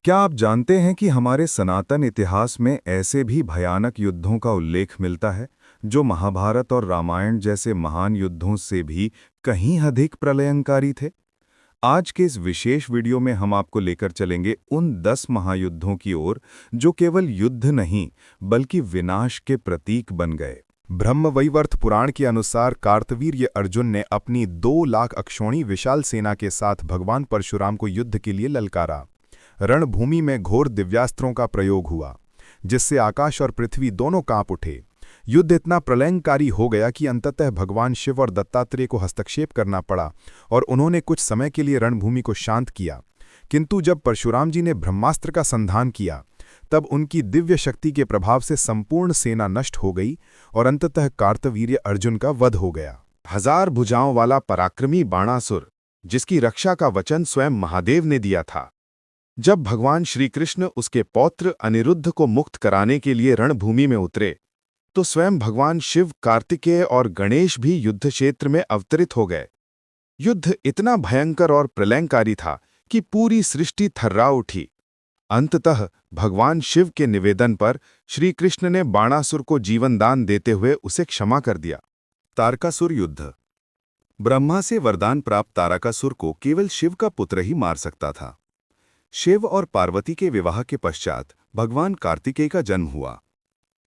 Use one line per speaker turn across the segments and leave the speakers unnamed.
क्या आप जानते हैं कि हमारे सनातन इतिहास में ऐसे भी भयानक युद्धों का उल्लेख मिलता है जो महाभारत और रामायण जैसे महान युद्धों से भी कहीं अधिक प्रलयंकारी थे। आज के इस विशेष वीडियो में हम आपको लेकर चलेंगे उन 10 महायुद्धों की ओर जो केवल युद्ध नहीं बल्कि विनाश के प्रतीक बन गए। ब्रह्मवैवर्त पुराण के अनुसार कार्तवीर्य अर्जुन ने अपनी 2 लाख अक्षौणी विशाल सेना के साथ भगवान परशुराम को युद्ध के लिए ललकारा। रणभूमि में घोर दिव्यास्त्रों का प्रयोग हुआ, जिससे आकाश और पृथ्वी दोनों कांप उठे। युद्ध इतना प्रलयंकारी हो गया कि अंततः भगवान शिव और दत्तात्रेय को हस्तक्षेप करना पड़ा और उन्होंने कुछ समय के लिए रणभूमि को शांत किया। किंतु जब परशुराम जी ने ब्रह्मास्त्र का संधान किया, तब उनकी दिव्य शक्ति के प्रभाव से संपूर्ण सेना नष्ट हो गई और अंततः कार्तवीर्य अर्जुन का वध हो गया। 1000 भुजाओं वाला पराक्रमी बाणासुर, जिसकी रक्षा का वचन स्वयं महादेव ने दिया था। जब भगवान श्री कृष्ण उसके पौत्र अनिरुद्ध को मुक्त कराने के लिए रणभूमि में उतरे, तो स्वयं भगवान शिव, कार्तिकेय और गणेश भी युद्ध क्षेत्र में अवतरित हो गए। युद्ध इतना भयंकर और प्रलयंकारी था कि पूरी सृष्टि थर्रा उठी। अंततः भगवान शिव के निवेदन पर श्री कृष्ण ने बाणासुर को जीवनदान देते हुए उसे क्षमा कर दिया। तारकासुर युद्ध। ब्रह्मा से वरदान प्राप्त तारकासुर को केवल शिव का पुत्र ही मार सकता था। शिव और पार्वती के विवाह के पश्चात भगवान कार्तिकेय का जन्म हुआ।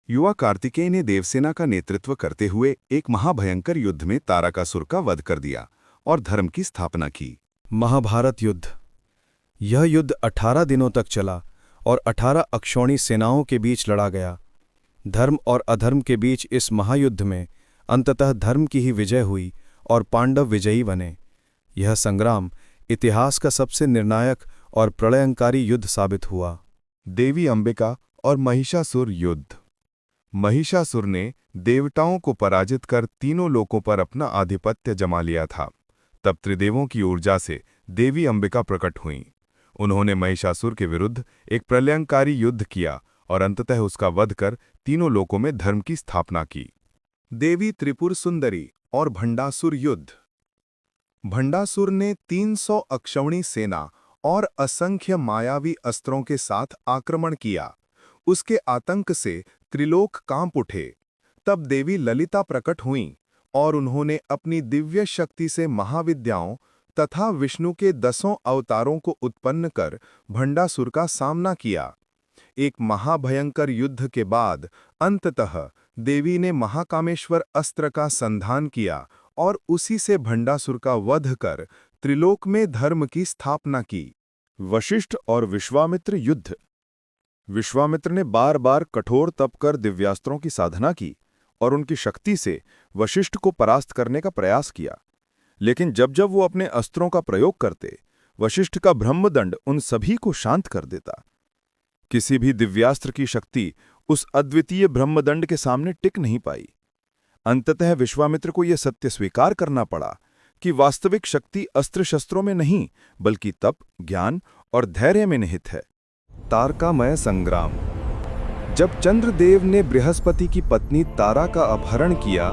युवा कार्तिकेय ने देवसेना का नेतृत्व करते हुए एक महाभयंकर युद्ध में तारकासुर का वध कर दिया और धर्म की स्थापना की।
महाभारत युद्ध। यह युद्ध 18 दिनों तक चला और 18 अक्षौणी सेनाओं के बीच लड़ा गया। धर्म और अधर्म के बीच इस महायुद्ध में अंततः धर्म की ही विजय हुई और पांडव विजयी बने। यह संग्राम इतिहास का सबसे निर्णायक और प्रलयंकारी युद्ध साबित हुआ।
देवी अंबिका और महिषासुर युद्ध। महिषासुर ने देवताओं को पराजित कर तीनों लोकों पर अपना आधिपत्य जमा लिया था। तब त्रिदेवों की ऊर्जा से देवी अंबिका प्रकट हुईं। उन्होंने महिषासुर के विरुद्ध एक प्रलयंकारी युद्ध किया और अंततः उसका वध कर तीनों लोकों में धर्म की स्थापना की। देवी त्रिपुर सुंदरी और भंडासुर युद्ध। भंडासुर ने 300 अक्षौणी सेना और असंख्य मायावी अस्त्रों के साथ आक्रमण किया। उसके आतंक से त्रिलोक कांप उठे। तब देवी ललिता प्रकट हुईं और उन्होंने अपनी दिव्य शक्ति से महाविद्याओं तथा विष्णु के 10 अवतारों को उत्पन्न कर भंडासुर का सामना किया। एक महाभयंकर युद्ध के बाद अंततः देवी ने महाकामेश्वर अस्त्र का संधान किया और उसी से भंडासुर का वध कर त्रिलोक में धर्म की स्थापना की। वशिष्ठ और विश्वामित्र युद्ध। विश्वामित्र ने बार बार कठोर तप कर दिव्यास्त्रों की साधना की और उनकी शक्ति से वशिष्ठ को परास्त करने का प्रयास किया। लेकिन जब जब वो अपने अस्त्रों का प्रयोग करते, वशिष्ठ का ब्रह्मदंड उन सभी को शांत कर देता। किसी भी दिव्यास्त्र की शक्ति उस अद्वितीय ब्रह्मदंड के सामने टिक नहीं पाई। अंततः विश्वामित्र को यह सत्य स्वीकार करना पड़ा कि वास्तविक शक्ति अस्त्र शस्त्रों में नहीं बल्कि तप, ज्ञान और धैर्य में निहित है। तारकामय संग्राम। जब चंद्रदेव ने बृहस्पति की पत्नी तारा का अपहरण किया,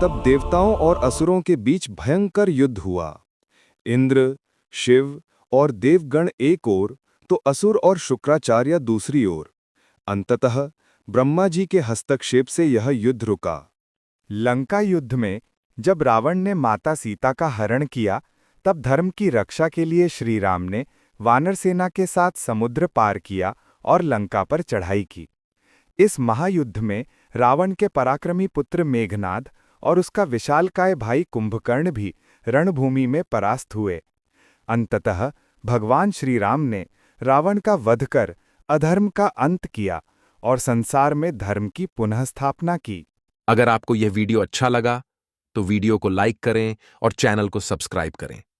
तब देवताओं और असुरों के बीच भयंकर युद्ध हुआ। इंद्र, शिव और देवगण एक ओर तो असुर और शुक्राचार्य दूसरी ओर। अंततः ब्रह्मा जी के हस्तक्षेप से यह युद्ध रुका। लंका युद्ध में जब रावण ने माता सीता का हरण किया, तब धर्म की रक्षा के लिए श्री राम ने वानर सेना के साथ समुद्र पार किया और लंका पर चढ़ाई की। इस महायुद्ध में रावण के पराक्रमी पुत्र मेघनाद और उसका विशालकाय भाई कुंभकर्ण भी रणभूमि में परास्त हुए। अंततः भगवान श्री राम ने रावण का वध कर अधर्म का अंत किया और संसार में धर्म की पुनः स्थापना की।
अगर आपको यह वीडियो अच्छा लगा तो वीडियो को लाइक करें और चैनल को सब्सक्राइब करें।